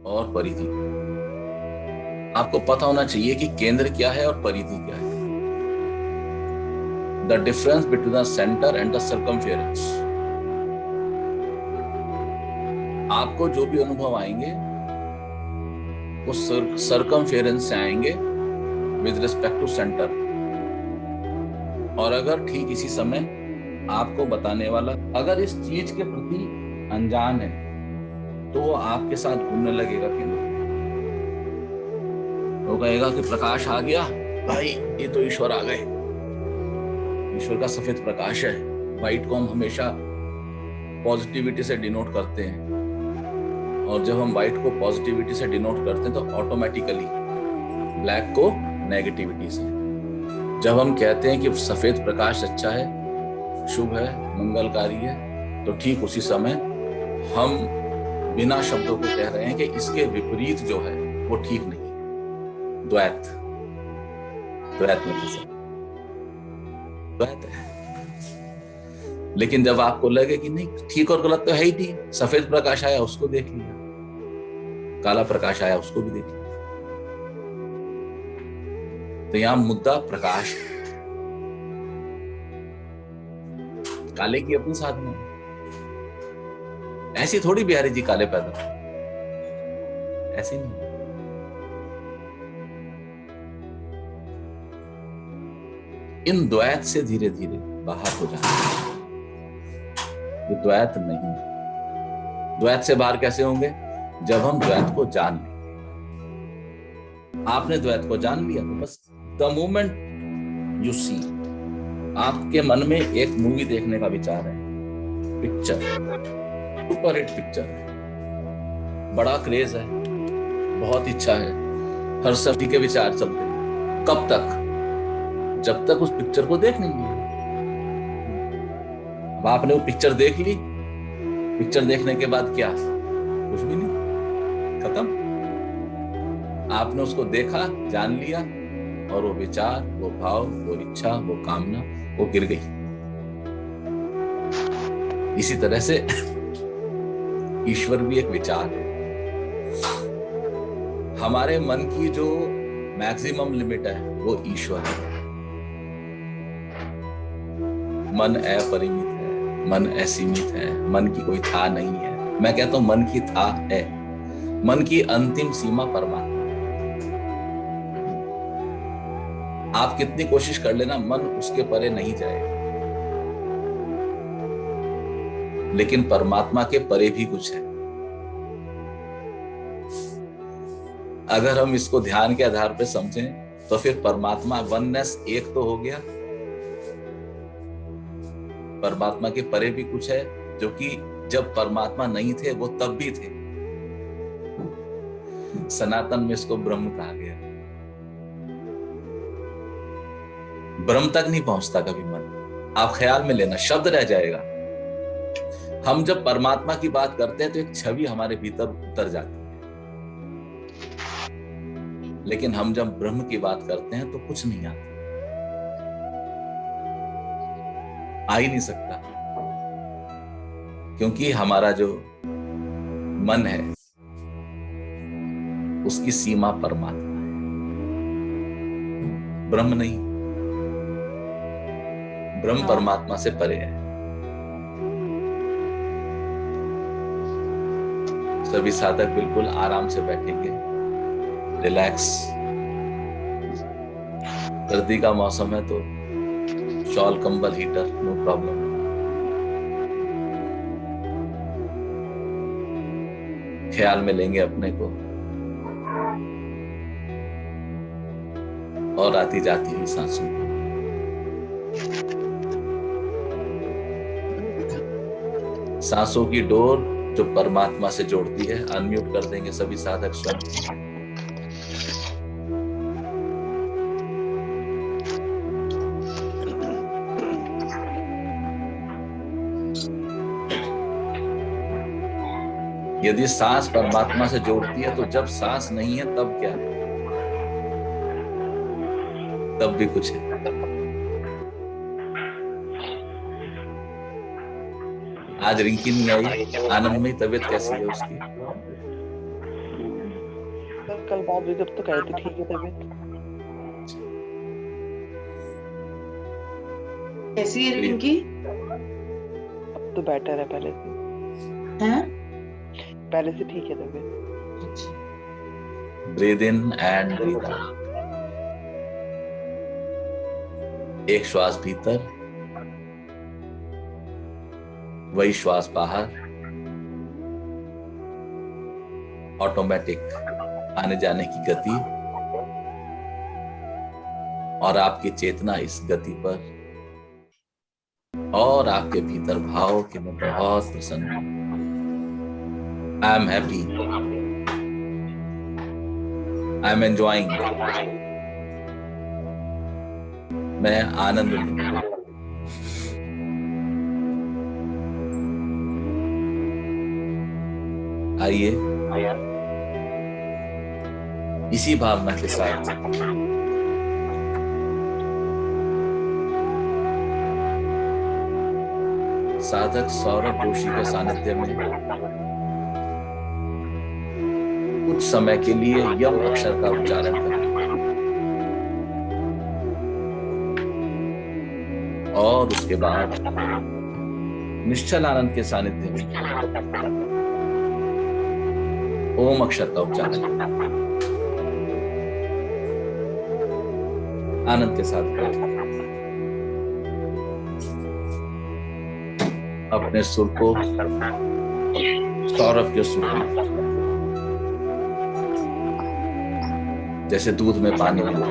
और परिधि। आपको पता होना चाहिए कि केंद्र क्या है और परिधि क्या है। The difference between the centre and the circumference. आपको जो भी अनुभव आएंगे वो सर्कमफेरेंस से आएंगे विद रिस्पेक्ट टू सेंटर। और अगर ठीक इसी समय आपको बताने वाला अगर इस चीज के प्रति अनजान है तो वो आपके साथ घूमने लगेगा केंद्र। वो कहेगा कि प्रकाश आ गया भाई, ये तो ईश्वर आ गए। ईश्वर का सफेद प्रकाश है। व्हाइट को हम हमेशा पॉजिटिविटी से डिनोट करते हैं, और जब हम व्हाइट को पॉजिटिविटी से डिनोट करते हैं तो ऑटोमेटिकली ब्लैक को नेगेटिविटी से। जब हम कहते हैं कि सफेद प्रकाश अच्छा है, शुभ है, मंगलकारी है, तो ठीक उसी समय हम बिना शब्दों को कह रहे हैं कि इसके विपरीत जो है वो ठीक नहीं है। द्वैत में फंसे, द्वैत है। लेकिन जब आपको लगे कि नहीं, ठीक और गलत तो है ही नहीं, सफेद प्रकाश आया उसको देख लिया, काला प्रकाश आया उसको भी देख लिया, तो यहां मुद्दा प्रकाश है। काले की अपनी साधना है। ऐसी थोड़ी बिहारी जी काले पैदा, ऐसे नहीं। इन द्वैत से धीरे धीरे बाहर हो जाना। ये द्वैत नहीं है। द्वैत से बाहर कैसे होंगे? जब हम द्वैत को जान लेंगे। आपने द्वैत को जान लिया तो बस द मोमेंट यू सी, आपके मन में एक मूवी देखने का विचार है, पिक्चर, सुपर हिट पिक्चर है, बड़ा क्रेज है, बहुत इच्छा है, हर सभी के विचार चलते हैं। कब तक? जब तक उस पिक्चर को देख नहीं लिया। अब आपने वो पिक्चर देख ली, पिक्चर देखने के बाद क्या? कुछ भी नहीं, खत्म। आपने उसको देखा, जान लिया, और वो विचार, वो भाव, वो इच्छा, वो कामना, वो गिर गई। इसी तरह से ईश्वर भी एक विचार है। हमारे मन की जो मैक्सिमम लिमिट है वो ईश्वर है। मन अपरिमित है, मन असीमित है, मन की कोई था नहीं है। मैं कहता हूं मन की था है। मन की अंतिम सीमा परमात्मा। आप कितनी कोशिश कर लेना, मन उसके परे नहीं जाएगा। लेकिन परमात्मा के परे भी कुछ है। अगर हम इसको ध्यान के आधार पर समझें तो फिर परमात्मा वननेस एक तो हो गया, परमात्मा के परे भी कुछ है, जो कि जब परमात्मा नहीं थे वो तब भी थे। सनातन में इसको ब्रह्म कहा गया। ब्रह्म तक नहीं पहुंचता कभी मन। आप ख्याल में लेना, शब्द रह जाएगा। हम जब परमात्मा की बात करते हैं तो एक छवि हमारे भीतर उतर जाती है, लेकिन हम जब ब्रह्म की बात करते हैं तो कुछ नहीं आता, आ ही नहीं सकता, क्योंकि हमारा जो मन है उसकी सीमा परमात्मा है, ब्रह्म नहीं। ब्रह्म परमात्मा से परे है। सभी साधक बिल्कुल आराम से बैठेंगे, रिलैक्स। सर्दी का मौसम है तो शॉल, कंबल, हीटर, नो प्रॉब्लम। ख्याल में लेंगे अपने को और आती जाती हुई सांसों को। सांसों की डोर जो परमात्मा से जोड़ती है। अनम्यूट कर देंगे सभी साधक स्वयं। यदि सांस परमात्मा से जोड़ती है तो जब सांस नहीं है तब क्या है? तब भी कुछ है। आज रिंकी नहीं आई, आनंद में तबीयत कैसी है उसकी? कल बात हुई जब तो कहे थे ठीक है तबीयत। कैसी है रिंकी? अब तो बेटर है पहले से। हैं? पहले से ठीक है तबीयत। Breathe in and breathe out. एक श्वास भीतर, वही श्वास बाहर, ऑटोमेटिक आने जाने की गति, और आपकी चेतना इस गति पर, और आपके भीतर भाव कि मैं बहुत प्रसन्न हूं, I am happy, I am enjoying, मैं आनंद में। आइए इसी भावना के साथ साधक सौरभ जोशी के सानिध्य में कुछ समय के लिए यम अक्षर का उच्चारण करें और उसके बाद निश्चल आनंद के सानिध्य में ओम अक्षर का उच्चारण आनंद के साथ करें। अपने सुर को सौरभ के सुर में, जैसे दूध में पानी मिला,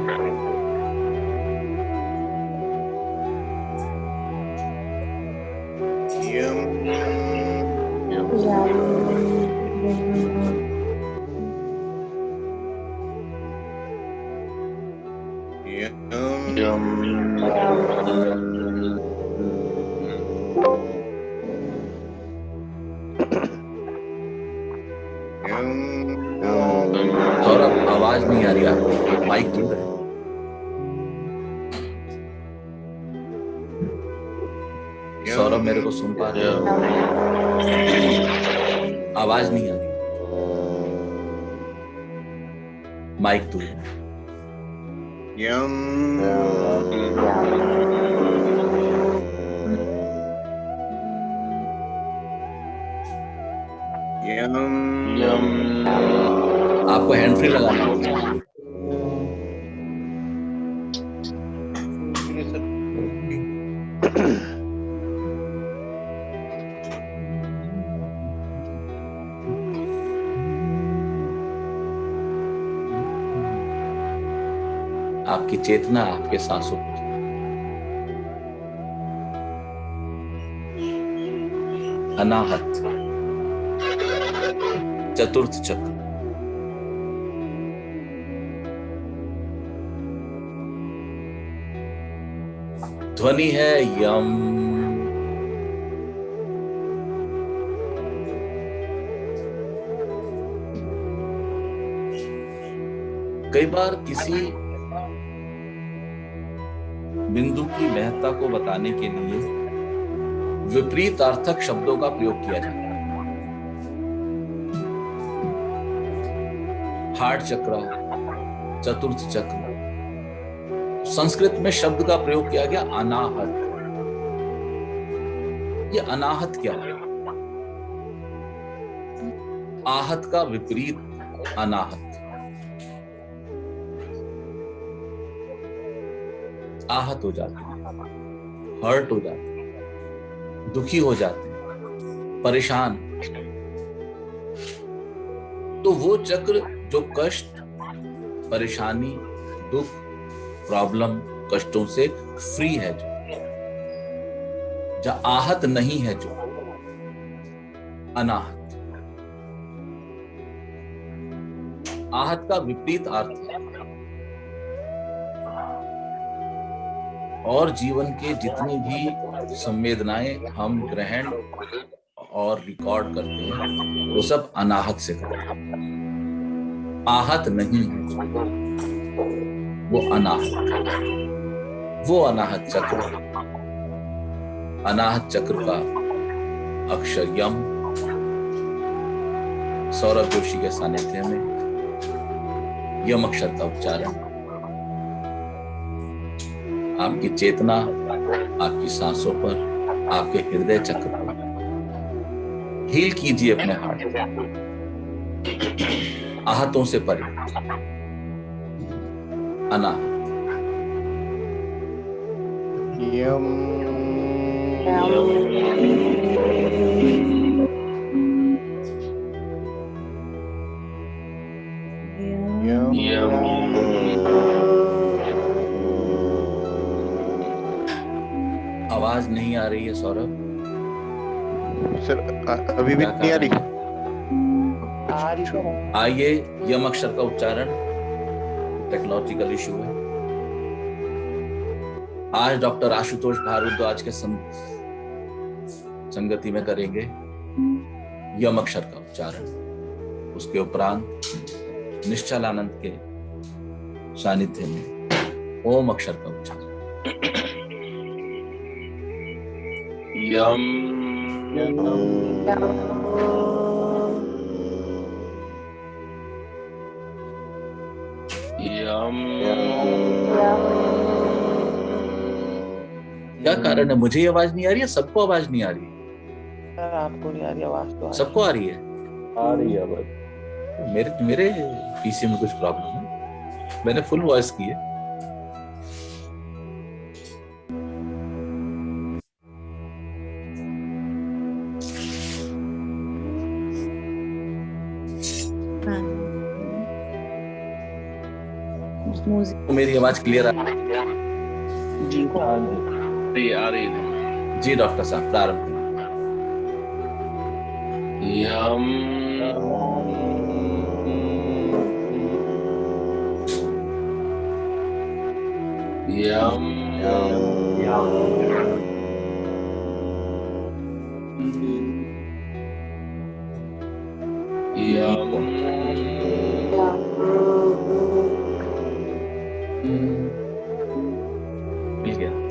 सौरभ आवाज नहीं आ रही आपकी, माइक दूर है। सौरभ मेरे को सुन पा रहे हो? आवाज नहीं आ रही, माइक दूर है। आपको हैंड फ्री लगाना होगा। आपकी चेतना आपके सांसों पर, अनाहत चतुर्थ चक्र, ध्वनि है यम। कई बार किसी बिंदु की महत्ता को बताने के लिए विपरीत अर्थक शब्दों का प्रयोग किया जाता है। हार्ट चक्र, चतुर्थ चक्र, संस्कृत में शब्द का प्रयोग किया गया अनाहत। ये अनाहत क्या है? आहत का विपरीत अनाहत। आहत हो जाते हैं, हर्ट हो जाते हैं, दुखी हो जाते हैं, परेशान। तो वो चक्र जो कष्ट, परेशानी, दुख, प्रॉब्लम, कष्टों से फ्री है, जो आहत नहीं है, जो अनाहत। आहत का विपरीत अर्थ है। और जीवन के जितनी भी संवेदनाएं हम ग्रहण और रिकॉर्ड करते हैं वो सब अनाहत से करते हैं। आहत नहीं है, वो अनाहत, वो अनाहत चक्र। अनाहत चक्र का अक्षर यम। सौरभ जोशी के सानिध्य में यम अक्षर का उच्चारण आपकी चेतना, आपकी सांसों पर, आपके हृदय चक्र पर हील कीजिए अपने हार्ट, आहतों से परे, अनाहत। यम आवाज नहीं आ रही है सौरभ? सर अभी भी क्या नहीं आ रही। आ रही तो है। आइए, यम अक्षर का उच्चारण टेक्नोलॉजिकल इशू है। आज डॉक्टर आशुतोष भारद्वाज के संगति में करेंगे यम अक्षर का उच्चारण। उसके उपरांत निश्चलानंद के सानिध्य में ओम अक्षर का उच्चारण। यम यम क्या कारण है? मुझे ये आवाज नहीं आ रही है, सबको आवाज नहीं आ रही है? सर आपको नहीं आ रही आवाज तो? सबको आ रही है? आ रही है बस। मेरे पीसी में कुछ प्रॉब्लम है। मैंने फुल वॉइस की है। तो मेरी आवाज क्लियर आ जी आ रही है। जी डॉक्टर साहब, प्रारंभ करें। यम यम मिल गया।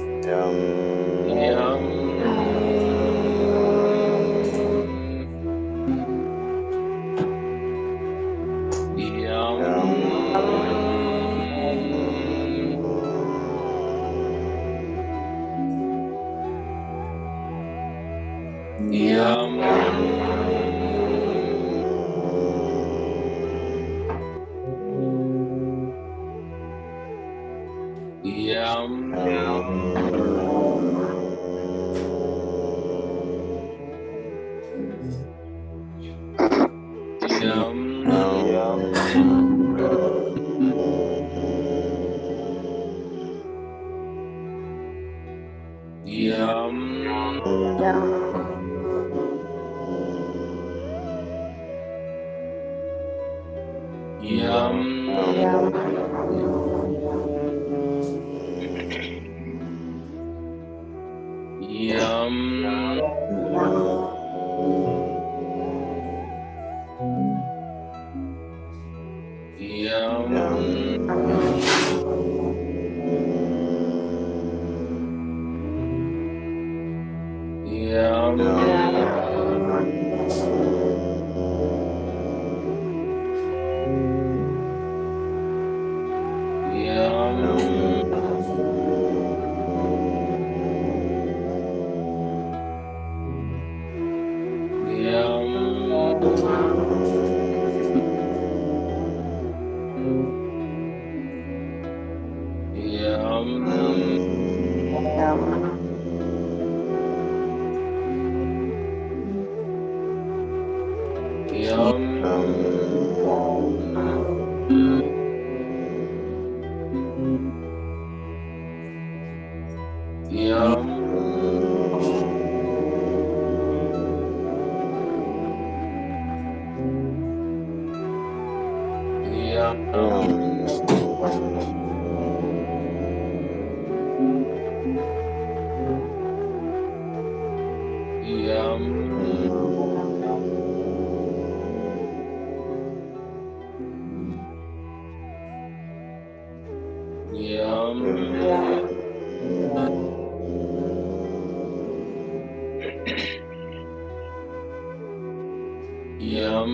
यम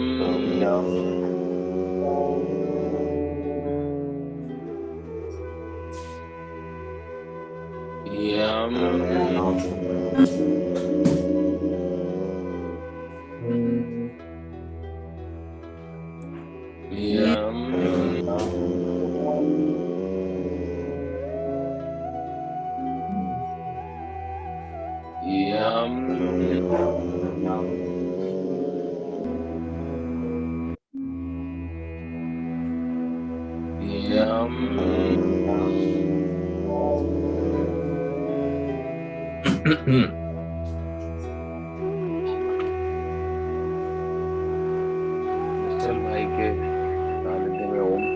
यम यम यम यम यम चल भाई के सानिध्य में ओम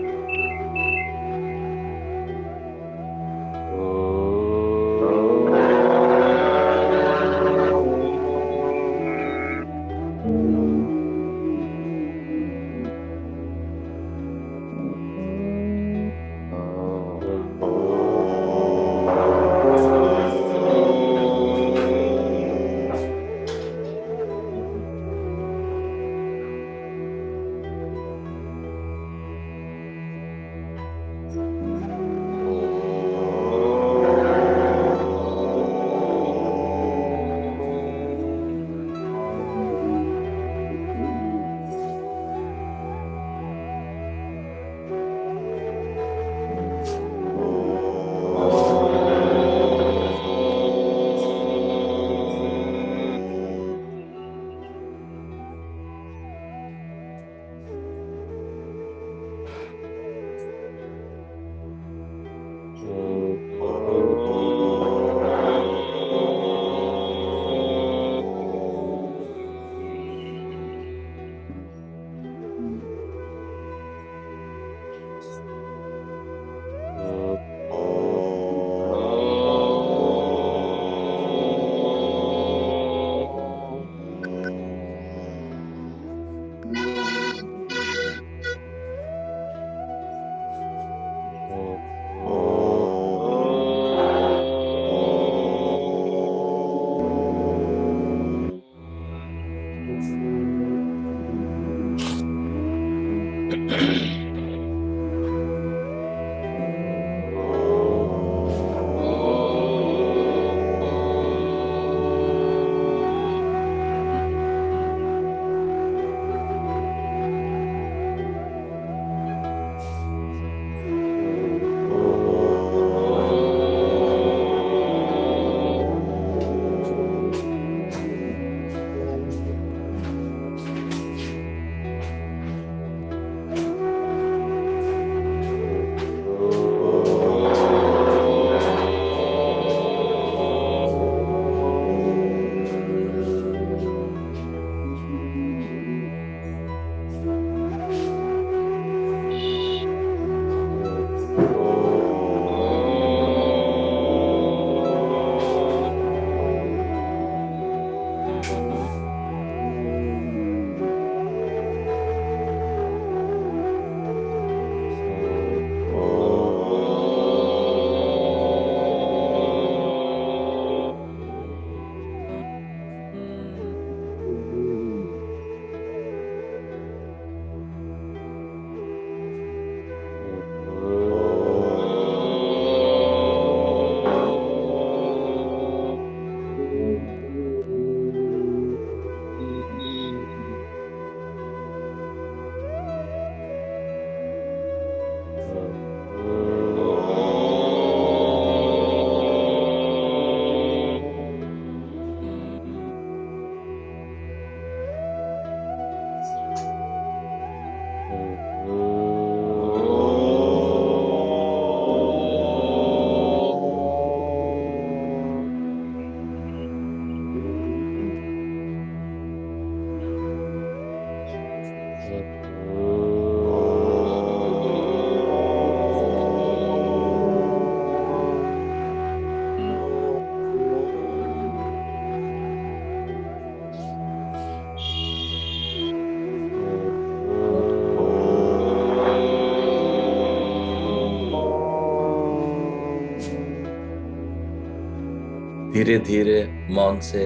धीरे धीरे मौन से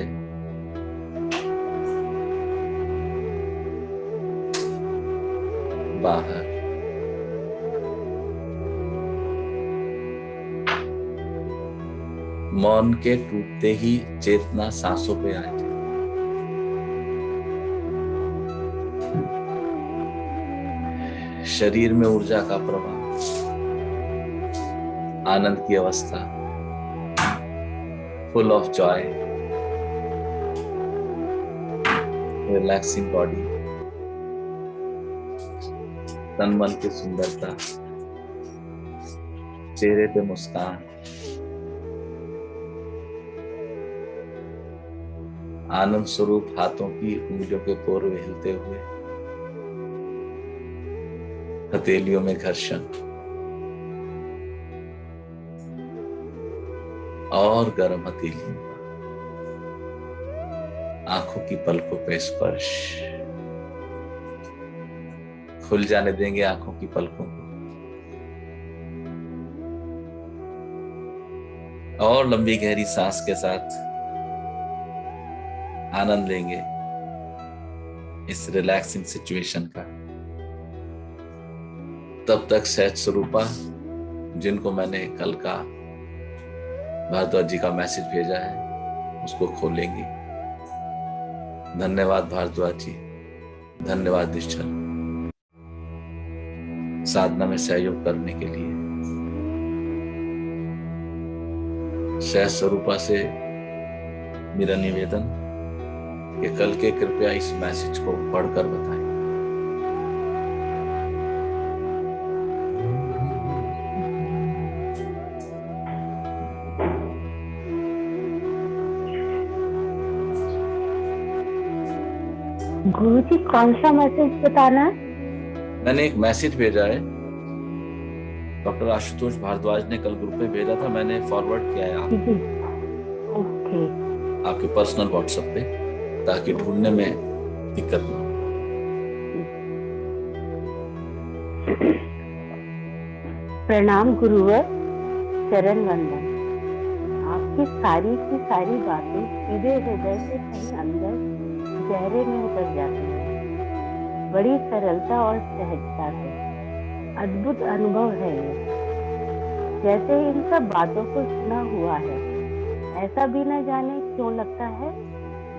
बाहर मौन के टूटते ही चेतना सांसों पे आ जाए। शरीर में ऊर्जा का प्रवाह, आनंद की अवस्था, full of Joy, relaxing body, तन मन की सुंदरता, चेहरे पे मुस्कान, आनंद स्वरूप हाथों की उंगलियों के कोरवे हिलते हुए, हथेलियों में घर्षण और गर्म हथेलियों का, आंखों की पलकों पे स्पर्श। खुल जाने देंगे आंखों की पलकों को और लंबी गहरी सांस के साथ आनंद लेंगे इस रिलैक्सिंग सिचुएशन का। तब तक सहज स्वरूपा, जिनको मैंने कल का भारद्वाज जी का मैसेज भेजा है, उसको खोलेंगे। धन्यवाद भारद्वाज जी, धन्यवाद निश्चल, साधना में सहयोग करने के लिए। सहज स्वरूपा से मेरा निवेदन कि कल के कृपया इस मैसेज को पढ़कर बताएं। गुरुजी कौन सा मैसेज बताना है? मैंने एक मैसेज भेजा है, डॉक्टर आशुतोष भारद्वाज ने कल ग्रुप में भेजा था, मैंने फॉरवर्ड किया है जी, ओके। आपके पर्सनल व्हाट्सएप पे, ताकि ढूंढने में दिक्कत ना हो। प्रणाम गुरुवर, चरण वंदन। आपकी सारी की सारी बातें सीधे हृदय से कहीं अंदर गहरे में उतर जाती है, बड़ी सरलता और सहजता से। अद्भुत अनुभव है ये, जैसे इन सब बातों को सुना हुआ है। ऐसा भी न जाने क्यों लगता है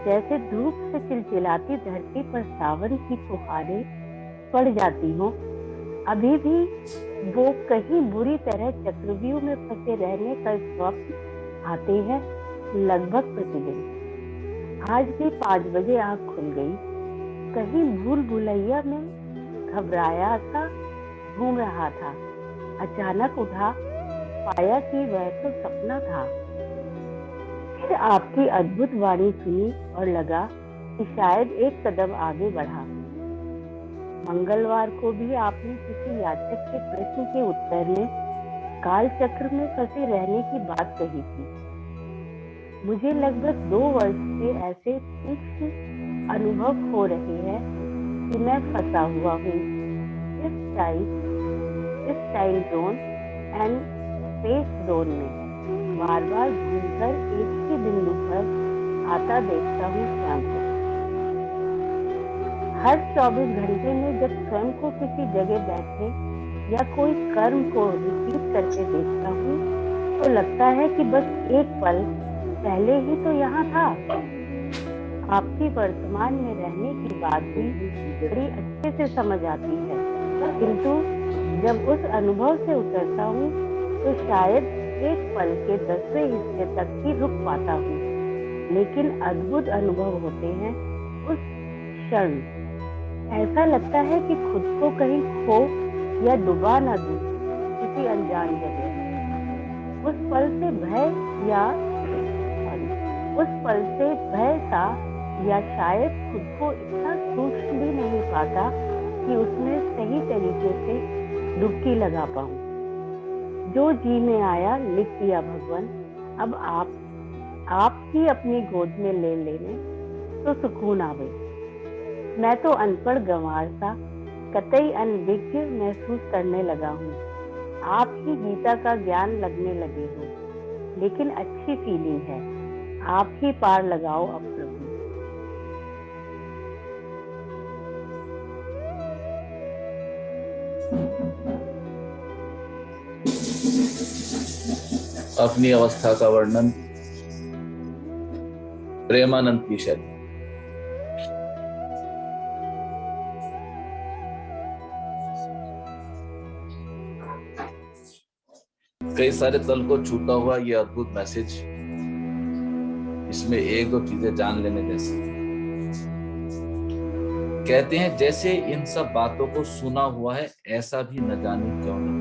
जैसे धूप से चिलचिलाती धरती पर सावन की फुहारें पड़ जाती हों। अभी भी वो कहीं बुरी तरह चक्रव्यूह में फंसे रहने का स्वप्न आते हैं, लगभग प्रतिदिन। आज भी 5 बजे आँख खुल गई। कहीं भूल भुलैया में घबराया सा घूम रहा था। अचानक उठा, पाया कि वह तो सपना था। फिर आपकी अद्भुत वाणी सुनी और लगा कि शायद एक कदम आगे बढ़ा। मंगलवार को भी आपने किसी याचक के प्रश्न के उत्तर में काल चक्र में फंसे रहने की बात कही थी। मुझे लगभग 2 वर्ष से ऐसे तीक्ष्ण अनुभव हो रहे हैं कि मैं फंसा हुआ हूँ इस time zone and space zone में। बार बार घूमकर एक ही बिंदु पर आता देखता हूँ स्वयं को। हर 24 घंटे में जब स्वयं को किसी जगह बैठे या कोई कर्म को रिपीट करके देखता हूँ तो लगता है कि बस एक पल पहले ही तो यहाँ था। आपकी वर्तमान में रहने की बात भी बड़ी अच्छे से समझ आती है, किंतु जब उस अनुभव से उतरता हूँ तो शायद एक पल के 10वें हिस्से तक ही रुक पाता हूँ। लेकिन अद्भुत अनुभव होते हैं उस क्षण। ऐसा लगता है कि खुद को कहीं खो या डुबा न दूं किसी अनजान जगह। उस पल से भय सा या शायद खुद को इतना सूक्ष्म भी नहीं पाता कि उसमें सही तरीके से डुबकी लगा पाऊं। जो जी में आया लिख दिया भगवान। अब आप ही अपनी गोद में ले लेने तो सुकून आवे। मैं तो अनपढ़ गंवार सा कतई अनभिज्ञ महसूस करने लगा हूँ। आप ही गीता का ज्ञान लगने लगे हो, लेकिन अच्छी फीलिंग है। आप ही पार लगाओ अब प्रभु। अपनी अवस्था का वर्णन प्रेमानंद की शैली। कई सारे तल को छूता हुआ ये अद्भुत मैसेज, इसमें एक दो चीजें जान लेने जैसी। कहते हैं जैसे इन सब बातों को सुना हुआ है, ऐसा भी न जाने क्यों नहीं।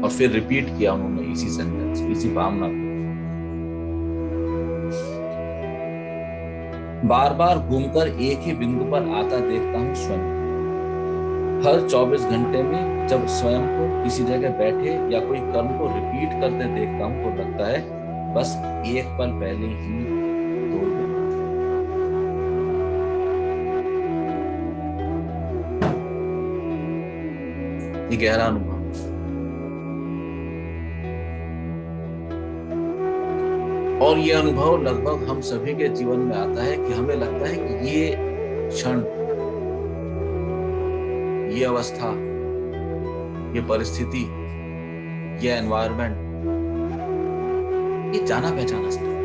और फिर रिपीट किया उन्होंने इसी सेंटेंस, इसी भावना को। बार बार घूमकर एक ही बिंदु पर आता देखता हूं स्वयं। हर 24 घंटे में जब स्वयं को किसी जगह बैठे या कोई कर्म को रिपीट करते देखता हूं तो लगता है बस एक पल पहले ही दो दिन। ये गहरा अनुभव। और ये अनुभव लगभग हम सभी के जीवन में आता है कि हमें लगता है कि ये क्षण, ये अवस्था, ये परिस्थिति, ये एनवायरनमेंट, ये जाना पहचाना स्टेट।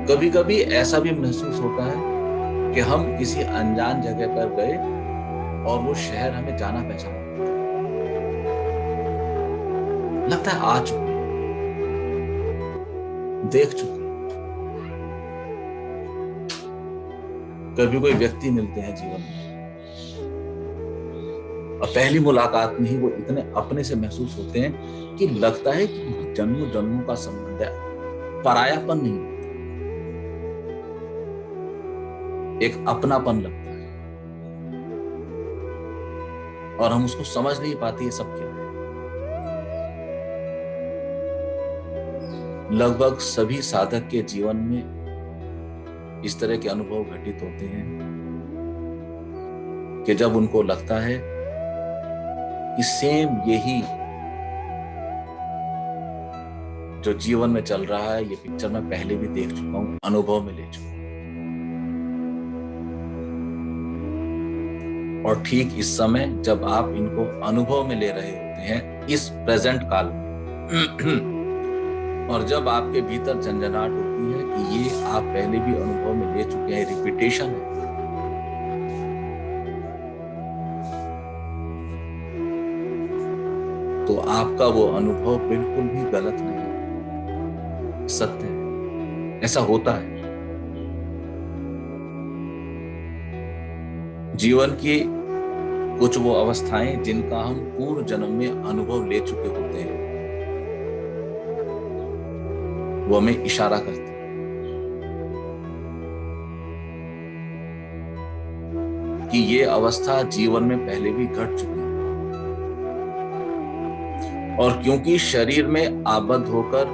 कभी कभी ऐसा भी महसूस होता है कि हम किसी अनजान जगह पर गए और वो शहर हमें जाना पहचाना लगता है, आ चुके, देख चुके। कभी कोई व्यक्ति मिलते हैं जीवन में और पहली मुलाकात में ही वो इतने अपने से महसूस होते हैं कि लगता है कि जन्मों जन्मों का संबंध है, परायापन नहीं, एक अपनापन लगता है और हम उसको समझ नहीं पाते ये सब क्या है। लगभग सभी साधक के जीवन में इस तरह के अनुभव घटित होते हैं कि जब उनको लगता है कि सेम यही जो जीवन में चल रहा है, ये पिक्चर मैं पहले भी देख चुका हूं, अनुभव में ले चुका हूं। और ठीक इस समय जब आप इनको अनुभव में ले रहे होते हैं, इस प्रेजेंट काल में, और जब आपके भीतर झंझनाहट होती है कि ये आप पहले भी अनुभव में ले चुके हैं, रिपीटेशन है, तो आपका वो अनुभव बिल्कुल भी गलत नहीं है, सत्य है, ऐसा होता है। जीवन की कुछ वो अवस्थाएं जिनका हम पूर्व जन्म में अनुभव ले चुके होते हैं, वो हमें इशारा करते हैं कि ये अवस्था जीवन में पहले भी घट चुकी है। और क्योंकि शरीर में आबद्ध होकर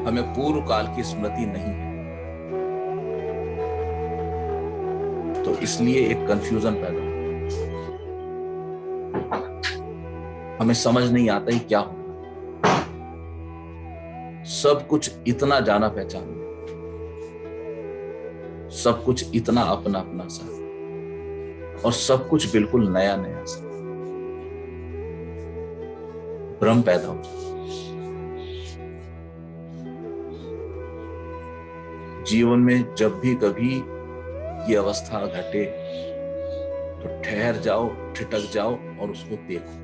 हमें पूर्व काल की स्मृति नहीं है, तो इसलिए एक कंफ्यूजन पैदा होता है, हमें समझ नहीं आता ही क्या हो। सब कुछ इतना जाना पहचाना, सब कुछ इतना अपना अपना सा, और सब कुछ बिल्कुल नया नया सा। भ्रम पैदा हो। जीवन में जब भी कभी ये अवस्था घटे तो ठहर जाओ, ठिठक जाओ और उसको देखो।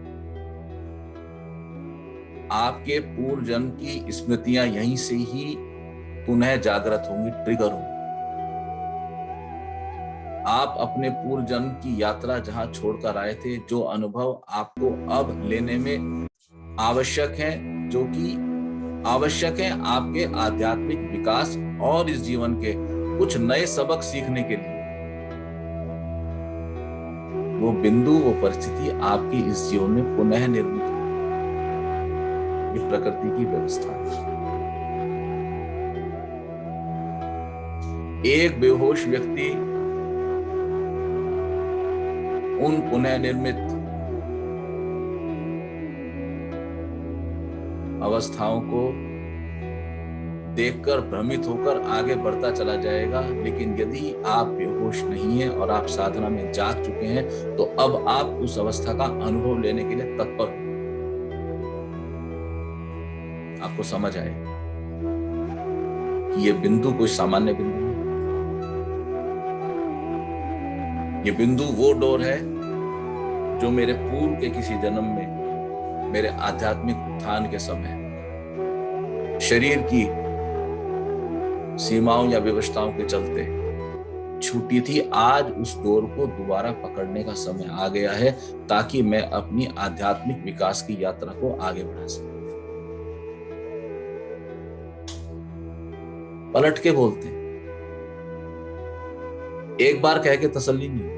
आपके पूर्व जन्म की स्मृतियां यहीं से ही पुनः जागृत होंगी, ट्रिगर होंगी। आप अपने पूर्व जन्म की यात्रा जहां छोड़कर आए थे, जो अनुभव आपको अब लेने में आवश्यक है, जो कि आवश्यक है आपके आध्यात्मिक विकास और इस जीवन के कुछ नए सबक सीखने के लिए, वो बिंदु, वो परिस्थिति आपकी इस जीवन में पुनः निर्मित हो। ये प्रकृति की व्यवस्था है। एक बेहोश व्यक्ति उन पुनः निर्मित अवस्थाओं को देखकर भ्रमित होकर आगे बढ़ता चला जाएगा। लेकिन यदि आप बेहोश नहीं हैं और आप साधना में जाग चुके हैं, तो अब आप उस अवस्था का अनुभव लेने के लिए तत्पर हो। आपको समझ आएगा कि ये बिंदु कोई सामान्य बिंदु नहीं। ये बिंदु वो डोर है जो मेरे पूर्व के किसी जन्म में, मेरे आध्यात्मिक उत्थान के समय शरीर की सीमाओं या विवशताओं के चलते छूटी थी। आज उस डोर को दोबारा पकड़ने का समय आ गया है, ताकि मैं अपनी आध्यात्मिक विकास की यात्रा को आगे बढ़ा सकूं। पलट के बोलते हैं, एक बार कह के तसल्ली नहीं,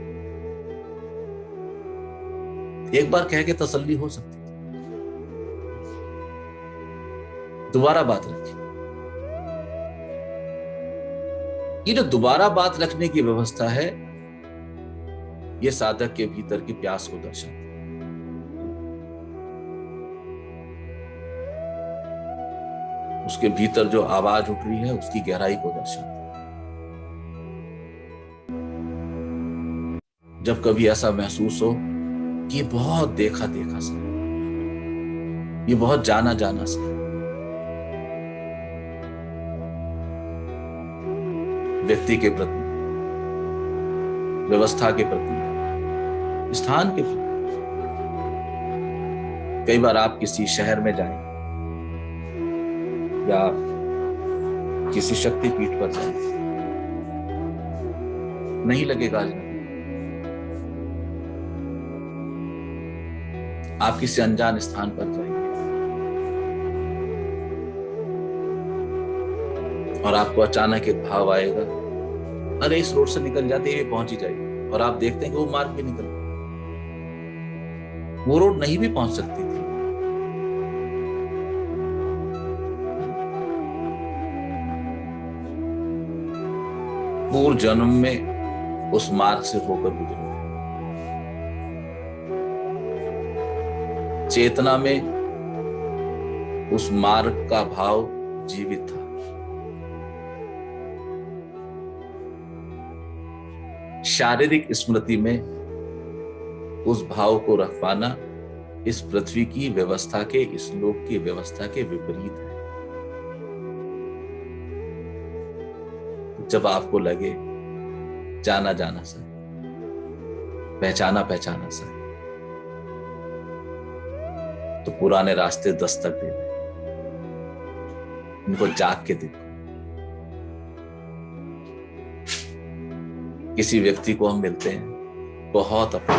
एक बार कह के तसल्ली हो सकती है, दोबारा बात रखिए। ये जो दोबारा बात रखने की व्यवस्था है, ये साधक के भीतर की प्यास को दर्शाती है। उसके भीतर जो आवाज उठ रही है, उसकी गहराई को दर्शाती है। जब कभी ऐसा महसूस हो कि ये बहुत देखा देखा सा, ये बहुत जाना जाना सा, व्यक्ति के प्रति, व्यवस्था के प्रति, स्थान के प्रति। कई बार आप किसी शहर में जाएं या किसी शक्तिपीठ पर जाएं, नहीं लगेगा अजनबी। आप किसी अनजान स्थान पर जाएंगे और आपको अचानक एक भाव आएगा, अरे इस रोड से निकल जाते ही पहुंच ही जाएगी। और आप देखते हैं कि वो मार्ग भी निकल, वो रोड नहीं भी पहुंच सकती थी। पूर्व जन्म में उस मार्ग से होकर गुजरे, चेतना में उस मार्ग का भाव जीवित था। शारीरिक स्मृति में उस भाव को रख पाना इस पृथ्वी की व्यवस्था के, इस लोक की व्यवस्था के विपरीत है। जब आपको लगे जाना जाना सा, पहचाना पहचाना सा, तो पुराने रास्ते दस्तक दे रहे, इनको जाग के देखो। किसी व्यक्ति को हम मिलते हैं, बहुत अपना,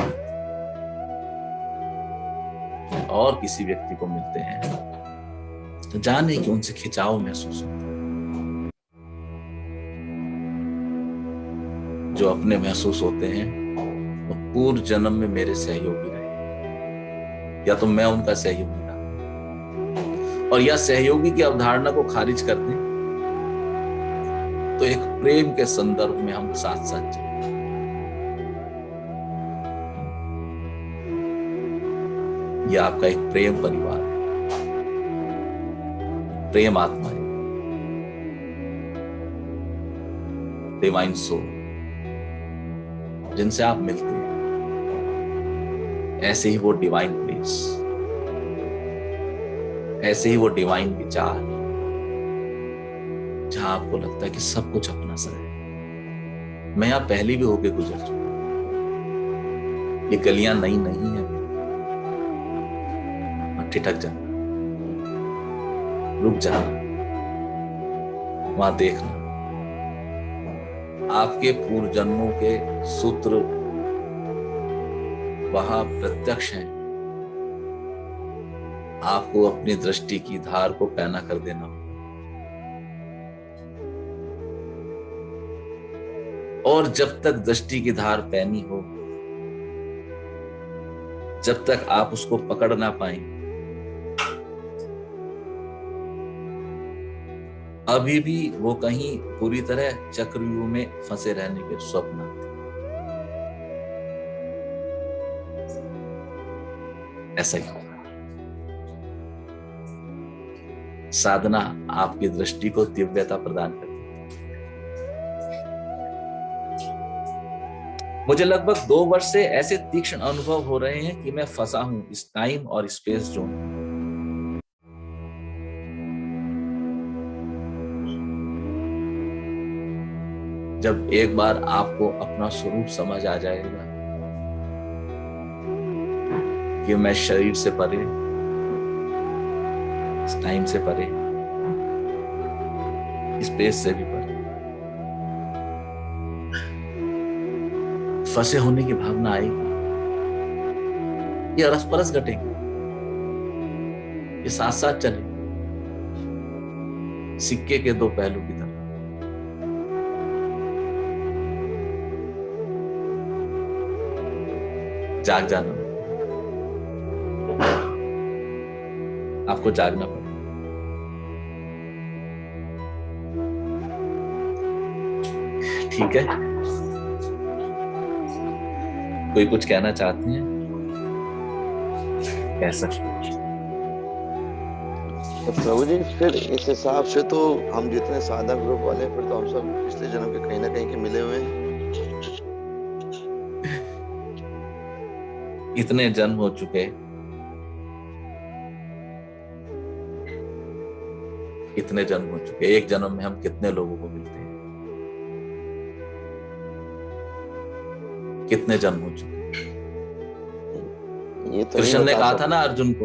और किसी व्यक्ति को मिलते हैं तो जाने कि उनसे खिंचाव महसूस होता है। जो अपने महसूस होते हैं वो पूर्व जन्म में मेरे सहयोगी रहे, या तो मैं उनका सहयोगी रहा। और या सहयोगी की अवधारणा को खारिज कर दें तो एक प्रेम के संदर्भ में हम साथ साथ चले। यह आपका एक प्रेम परिवार है, प्रेम आत्मा है, डिवाइन सोल, जिनसे आप मिलते हैं। ऐसे ही वो डिवाइन प्लेस, ऐसे ही वो डिवाइन विचार, जहां आपको लगता है कि सब कुछ अपना सा है। मैं यहां पहले भी होके गुजर चुका, ये गलियां नई नहीं है। ठिठक जाना, रुक जाना, वहां देखना, आपके पूर्व जन्मों के सूत्र वहां प्रत्यक्ष हैं। आपको अपनी दृष्टि की धार को पैना कर देना होगा। और जब तक दृष्टि की धार पैनी हो, जब तक आप उसको पकड़ ना पाए, अभी भी वो कहीं पूरी तरह चक्रव्यूह में फंसे रहने के स्वप्न आते। ऐसा ही होगा। साधना आपकी दृष्टि को दिव्यता प्रदान करती है। मुझे लगभग 2 वर्ष से ऐसे तीक्ष्ण अनुभव हो रहे हैं कि मैं फंसा हूं इस टाइम और स्पेस जोन में। जब एक बार आपको अपना स्वरूप समझ आ जाएगा कि मैं शरीर से परे, टाइम से परे, स्पेस से भी परे, फंसे होने की भावना आएगी, ये अरस परस घटेगी, ये साथ साथ चले, सिक्के के 2 पहलू की तरह। जाग जाना, आपको जागना पड़ेगा। ठीक है, कोई कुछ कहना चाहते हैं? कैसा? तो प्रभु जी, फिर इस हिसाब से तो हम जितने साधक ग्रुप वाले, फिर तो हम सब पिछले जन्म के कहीं ना कहीं के मिले हुए हैं। इतने जन्म हो चुके, इतने जन्म हो चुके, एक जन्म में हम कितने लोगों को मिलते हैं? कितने जन्म हो चुके? ये तो कृष्ण नहीं ने बता कहा था सकते। ना अर्जुन को,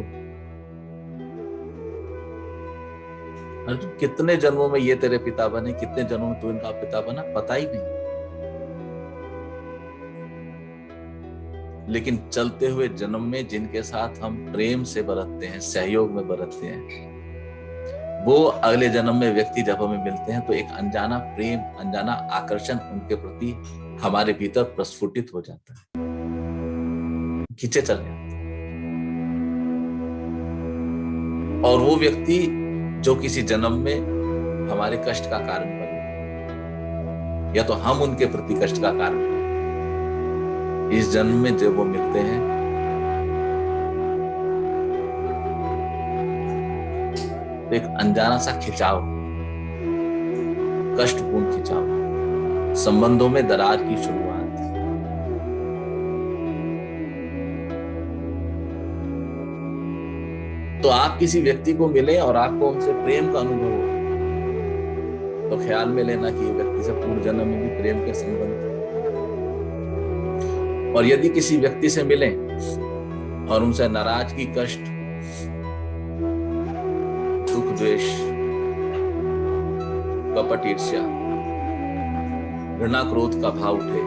अर्जुन कितने जन्मों में ये तेरे पिता बने, कितने जन्मों में तू इनका पिता बना, पता ही नहीं। लेकिन चलते हुए जन्म में जिनके साथ हम प्रेम से बरतते हैं, सहयोग में बरतते हैं, वो अगले जन्म में व्यक्ति जब हमें मिलते हैं तो एक अनजाना प्रेम, अनजाना आकर्षण उनके प्रति हमारे भीतर प्रस्फुटित हो जाता है, खींचे चले जाते हैं। और वो व्यक्ति जो किसी जन्म में हमारे कष्ट का कारण बने, या तो हम उनके प्रति कष्ट का कारण बने, इस जन्म में जब वो मिलते हैं तो एक अनजाना सा खिंचाव, कष्टपूर्ण खिंचाव, संबंधों में दरार की शुरुआत। तो आप किसी व्यक्ति को मिले और आपको उनसे प्रेम का अनुभव हो, तो ख्याल में लेना कि ये व्यक्ति से पूर्व जन्म में भी प्रेम के संबंध है। और यदि किसी व्यक्ति से मिले और उनसे नाराजगी, कष्ट, दुख, द्वेष, कपट, ईर्ष्या, घृणा, क्रोध का भाव उठे,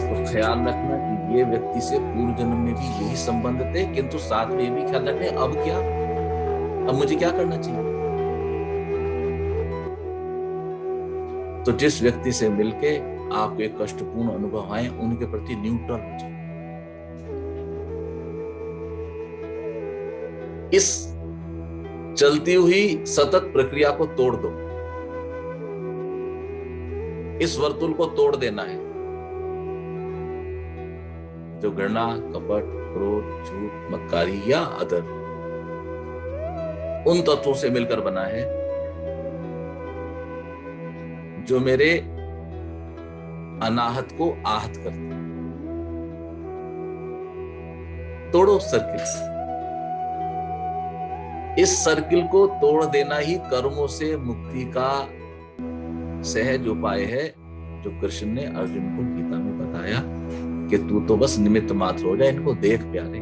तो ख्याल रखना कि ये व्यक्ति से पूर्व जन्म में भी यही संबंध थे, किंतु साथ में ये भी ख्याल रखें अब क्या, अब मुझे क्या करना चाहिए। तो जिस व्यक्ति से मिलके आपको एक कष्टपूर्ण अनुभव आए, उनके प्रति न्यूट्रल हो जाए। इस चलती हुई सतत प्रक्रिया को तोड़ दो, इस वर्तुल को तोड़ देना है जो घृणा, कपट, क्रोध, झूठ, मक्कारी या अदर उन तत्वों से मिलकर बना है जो मेरे अनाहत को आहत करते हैं। तोड़ो सर्किल। इस सर्किल को तोड़ देना ही कर्मों से मुक्ति का सहज उपाय है, जो कृष्ण ने अर्जुन को गीता में बताया कि तू तो बस निमित्त मात्र हो जा, इनको देख प्यारे,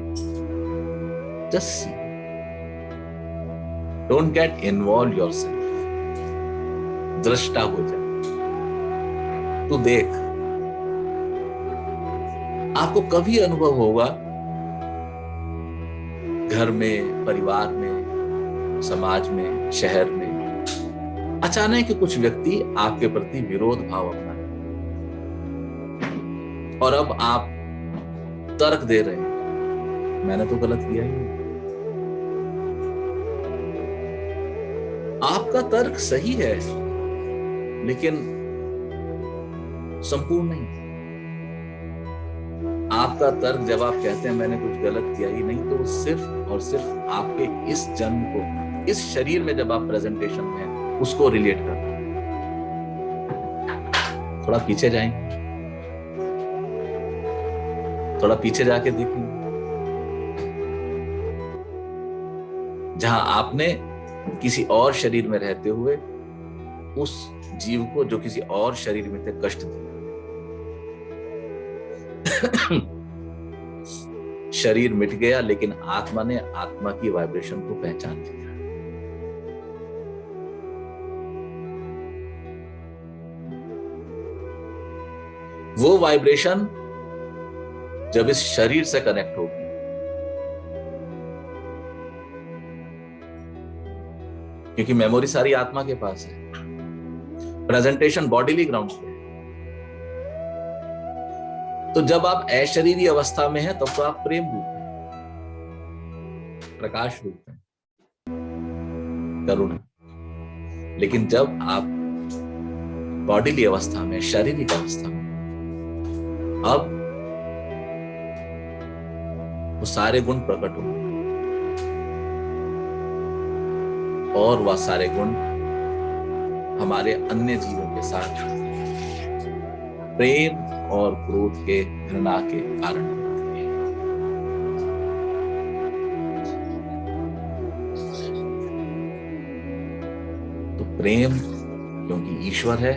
just see, don't get involve yourself, दृष्टा हो जा, तू देख। आपको कभी अनुभव होगा घर में, परिवार में, समाज में, शहर में अचानक कि कुछ व्यक्ति आपके प्रति विरोध भाव अपना है और अब आप तर्क दे रहे हैं, मैंने तो गलत किया ही नहीं। आपका तर्क सही है लेकिन संपूर्ण नहीं। आपका तर्क जब आप कहते हैं मैंने कुछ गलत किया ही नहीं, तो सिर्फ और सिर्फ आपके इस जन्म को, इस शरीर में जब आप प्रेजेंटेशन में हैं, उसको रिलेट करना। थोड़ा पीछे जाएंगे, थोड़ा पीछे जाके देखेंगे, जहां आपने किसी और शरीर में रहते हुए उस जीव को जो किसी और शरीर में थे कष्ट दिया। शरीर मिट गया, लेकिन आत्मा ने आत्मा की वाइब्रेशन को पहचान लिया। वो वाइब्रेशन जब इस शरीर से कनेक्ट होगी, क्योंकि मेमोरी सारी आत्मा के पास है, प्रेजेंटेशन बॉडीली ग्राउंड पे है। तो जब आप अशरीरी अवस्था में हैं, तब तो आप प्रेम रूप हैं, प्रकाश रूप हैं, करुणा। लेकिन जब आप बॉडीली अवस्था में, शारीरिक अवस्था में, अब वो सारे गुण प्रकट होंगे, और वह सारे गुण हमारे अन्य जीवों के साथ प्रेम और क्रोध के, घृणा के कारण बनते हैं। तो प्रेम क्योंकि ईश्वर है,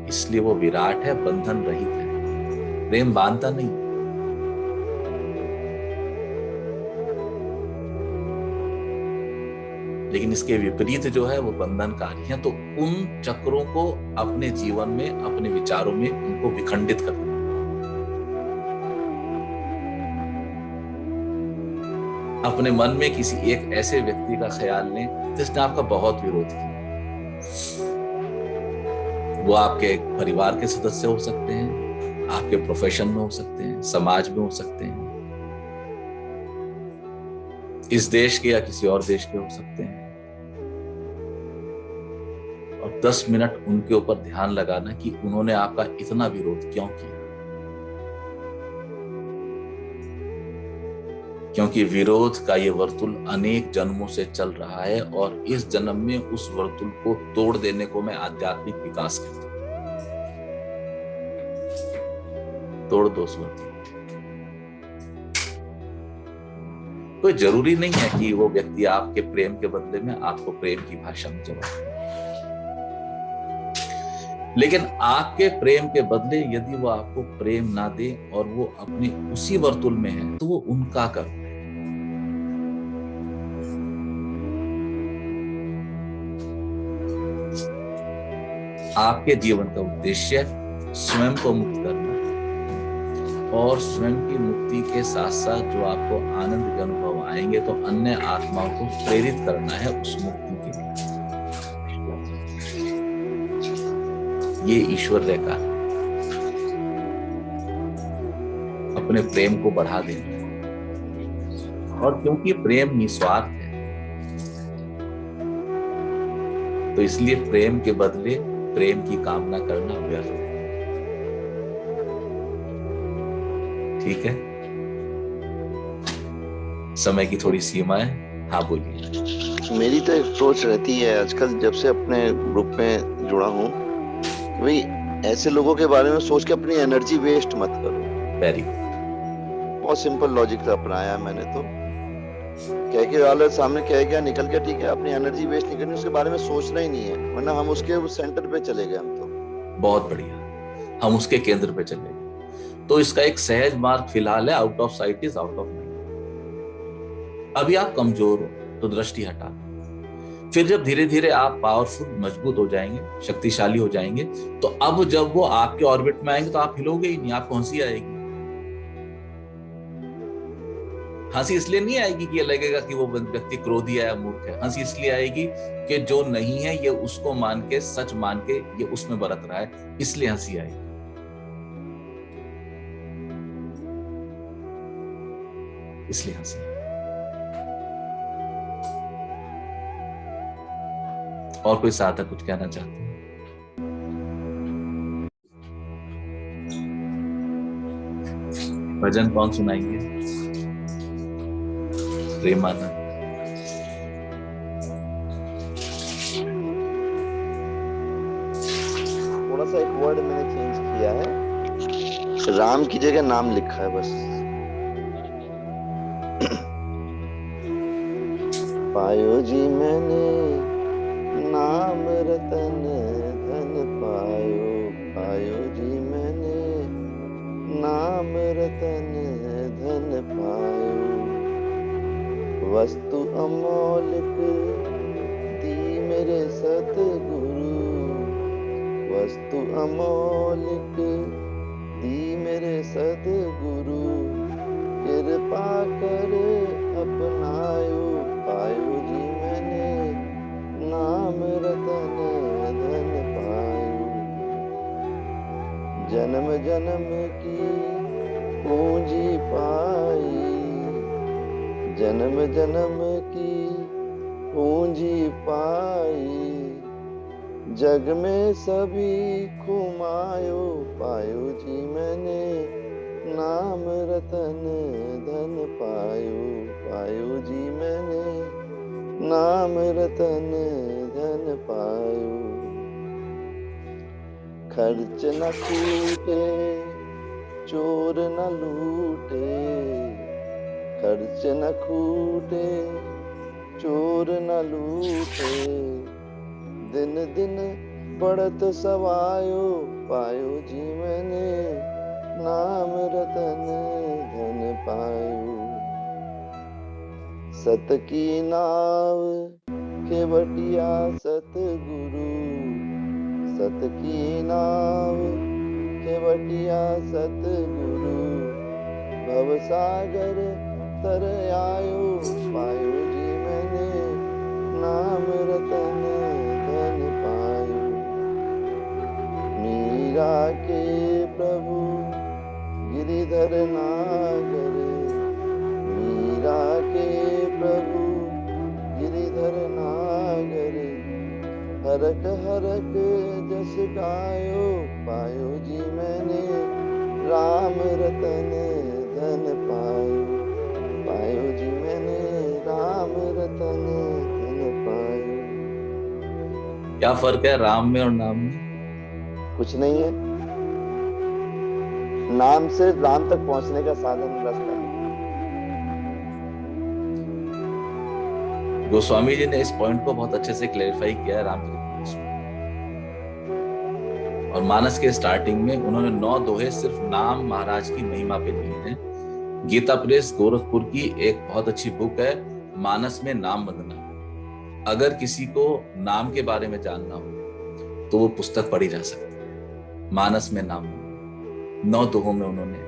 इसलिए वो विराट है, बंधन रहित है। प्रेम बांधता नहीं। लेकिन इसके विपरीत जो है वो बंधनकारी है। तो उन चक्रों को अपने जीवन में, अपने विचारों में उनको विखंडित करना। अपने मन में किसी एक ऐसे व्यक्ति का ख्याल लें जिसने आपका बहुत विरोध किया। वो आपके परिवार के सदस्य हो सकते हैं, आपके प्रोफेशन में हो सकते हैं, समाज में हो सकते हैं, इस देश के या किसी और देश के हो सकते हैं। और 10 मिनट उनके ऊपर ध्यान लगाना कि उन्होंने आपका इतना विरोध क्यों किया। क्योंकि विरोध का ये वर्तुल अनेक जन्मों से चल रहा है और इस जन्म में उस वर्तुल को तोड़ देने को मैं आध्यात्मिक विकास कहता हूं। तोड़ दो उस वर्तुल। कोई जरूरी नहीं है कि वो व्यक्ति आपके प्रेम के बदले में आपको प्रेम की भाषा में जवाब दे, लेकिन आपके प्रेम के बदले यदि वो आपको प्रेम ना दे और वो अपने उसी वर्तुल में है तो वो उनका कर्म है। आपके जीवन का उद्देश्य स्वयं को मुक्त करना और स्वयं की मुक्ति के साथ साथ जो आपको आनंद के अनुभव आएंगे तो अन्य आत्माओं को प्रेरित करना है उस मुक्ति के लिए। ये ईश्वर रेखा है, अपने प्रेम को बढ़ा देना। और क्योंकि प्रेम निस्वार्थ है तो इसलिए प्रेम के बदले प्रेम की कामना करना व्यर्थ है। ठीक है, समय की थोड़ी सीमा है। हाँ बोलिए। मेरी तो एक सोच रहती है आजकल जब से अपने ग्रुप में जुड़ा हूँ, भाई ऐसे लोगों के बारे में सोच के अपनी एनर्जी वेस्ट मत करो। Very good. बहुत सिंपल लॉजिक से अपनाया मैंने तो। कह के वाले सामने कह गया, निकल गया, ठीक है, अपनी एनर्जी वेस्ट नहीं करनी, उसके बारे में सोचना ही नहीं है, वरना हम उसके सेंटर पे चले गए। हम तो बहुत बढ़िया, हम उसके केंद्र पे चले गए। तो इसका एक सहज मार्ग फिलहाल है, out of site is out of mind. अभी आप कमजोर हो तो दृष्टि हटा, फिर जब धीरे धीरे आप पावरफुल, मजबूत हो जाएंगे, शक्तिशाली हो जाएंगे, तो अब जब वो आपके ऑर्बिट में आएंगे तो आप हिलोगे ही नहीं, आपको हंसी आएगी। हंसी इसलिए नहीं आएगी कि ये लगेगा कि वो व्यक्ति क्रोधी है या मूर्ख है। हंसी इसलिए आएगी कि जो नहीं है ये उसको मान के, सच मान के ये उसमें बरत रहा है, इसलिए हंसी आएगी। इसलिए हंसी। और कोई साधक कुछ कहना चाहते हैं? भजन कौन सुनाएंगे? प्रेमानंद। सा एक वर्ड मैंने चेंज किया है, राम की जगह नाम लिखा है बस। पायो जी मैंने नाम रतन धन पायो, पायो जी मैंने नाम रतन धन पायो। वस्तु अमौलिक दी मेरे सतगुरु, वस्तु अमौलिक दी मेरे सतगुरु। कृपा कर अपनायो, पायो जी मैंने नाम रतन धन पायो। जन्म जन्म की पूंजी पाई, जन्म जन्म की पूंजी पाई। जग में सभी घुमायो, पायो जी मैंने नाम रतन धन पायो, पायो जी मैंने नाम रतन धन पायो। खर्च न छूटे चोर न लूटे, खर्च न खूटे चोर न लूटे। दिन दिन बढ़त सवायो, पायो जी मैंने नाम रतन धन पायो। सत की नाव केवटिया सतगुरु, सत की नाव केवटिया सतगुरु। भव सागर तर आयो, पायो जी मैंने नाम रतन धन पायो। मीरा के प्रभु गिरिधर नागर, मीरा के प्रभु गिरिधर नागर। हरक हरक जस गायो, पायो जी मैंने राम रतन धन पायो, पायो जी मैंने राम रतन धन पायो। क्या फर्क है राम में और नाम में? कुछ नहीं है, नाम से राम तक पहुंचने का साधन रास्ता है। गोस्वामी जी ने इस पॉइंट को बहुत अच्छे से क्लेरिफाई किया है रामचरितमानस में। और मानस के स्टार्टिंग में उन्होंने 9 दोहे सिर्फ नाम महाराज की महिमा पे दिए हैं। गीता प्रेस गोरखपुर की एक बहुत अच्छी बुक है मानस में नाम वंदना। अगर किसी को नाम के बारे में जानना हो तो वो पुस्तक पढ़ी जा सकती है, मानस में नाम वंदना। 9 दोहों में उन्होंने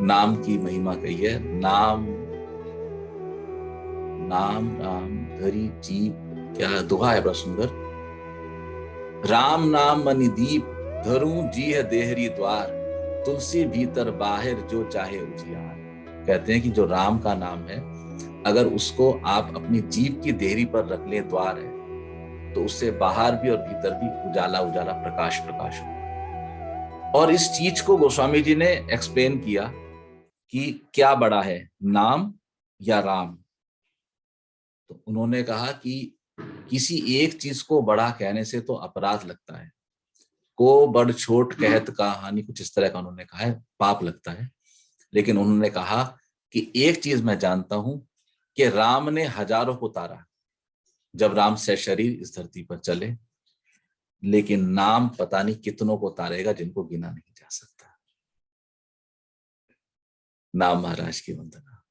नाम की महिमा कही है। नाम नाम राम धरी जीप, क्या दोहा है बड़ा सुंदर। राम नाम मणिदीप धरूं जीह देहरी द्वार, तुलसी भीतर बाहर जो चाहे उजियार। कहते हैं कि जो राम का नाम है, अगर उसको आप अपनी जीभ की देहरी पर रख ले, द्वार है, तो उससे बाहर भी और भीतर भी उजाला उजाला प्रकाश प्रकाश हो। और इस चीज को गोस्वामी जी ने एक्सप्लेन किया कि क्या बड़ा है, नाम या राम। तो उन्होंने कहा कि किसी एक चीज को बड़ा कहने से तो अपराध लगता है, को बड़ छोट कहत कहानी, कुछ इस तरह का उन्होंने कहा है, पाप लगता है। लेकिन उन्होंने कहा कि एक चीज मैं जानता हूं कि राम ने हजारों को तारा जब राम से शरीर इस धरती पर चले, लेकिन नाम पता नहीं कितनों को तारेगा जिनको गिना नहीं जा सकता। नाम महाराज की वंदना।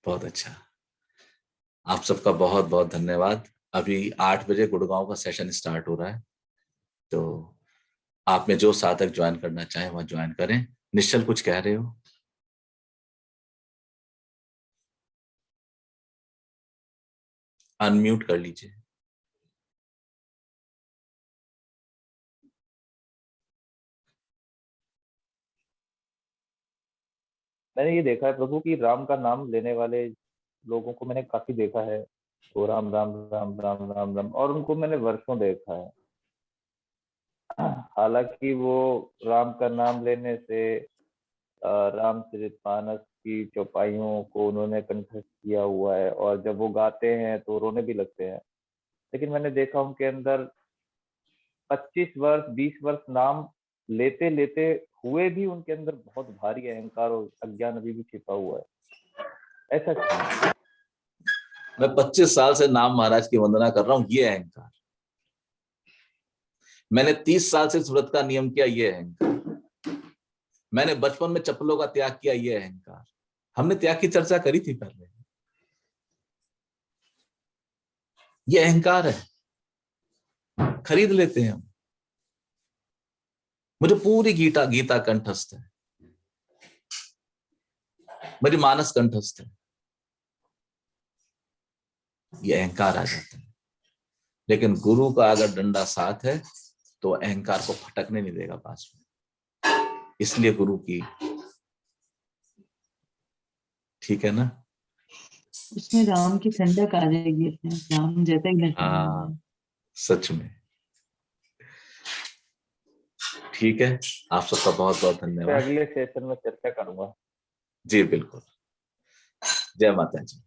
बहुत अच्छा, आप सबका बहुत बहुत धन्यवाद। अभी 8 बजे गुड़गांव का सेशन स्टार्ट हो रहा है, तो आप में जो साधक ज्वाइन करना चाहे वहां ज्वाइन करें। निश्चल कुछ कह रहे हो? अनम्यूट कर लीजिए। मैंने ये देखा है प्रभु कि राम का नाम लेने वाले लोगों को मैंने काफी देखा है, वो राम राम राम राम राम राम, और उनको मैंने वर्षों देखा है। हालांकि वो राम का नाम लेने से रामचरितमानस की चौपाइयों को उन्होंने कंठस्थ किया हुआ है, और जब वो गाते हैं तो रोने भी लगते हैं। लेकिन मैंने देखा उनके अंदर 25 वर्ष 20 वर्ष नाम लेते लेते हुए भी उनके अंदर बहुत भारी अहंकार और अज्ञान अभी भी छिपा हुआ है, ऐसा क्यों? मैं 25 साल से नाम महाराज की वंदना कर रहा हूं, ये अहंकार। मैंने 30 साल से व्रत का नियम किया, ये अहंकार। मैंने बचपन में चप्पलों का त्याग किया, ये अहंकार। हमने त्याग की चर्चा करी थी पहले। ये अहंकार है, खरीद लेते हैं हम। मुझे पूरी गीता कंठस्थ है, मेरी मानस कंठस्थ है। ये अहंकार आ जाता है, लेकिन गुरु का अगर डंडा साथ है तो अहंकार को फटकने नहीं देगा पास में। इसलिए गुरु की, ठीक है ना, उसमें राम की ठंडक आ जाएगी, इसमें राम जैसा ही लगता है। हाँ सच में। ठीक है, आप सबका बहुत बहुत धन्यवाद। अगले सेशन में चर्चा करूंगा। जी बिल्कुल। जय माता जी।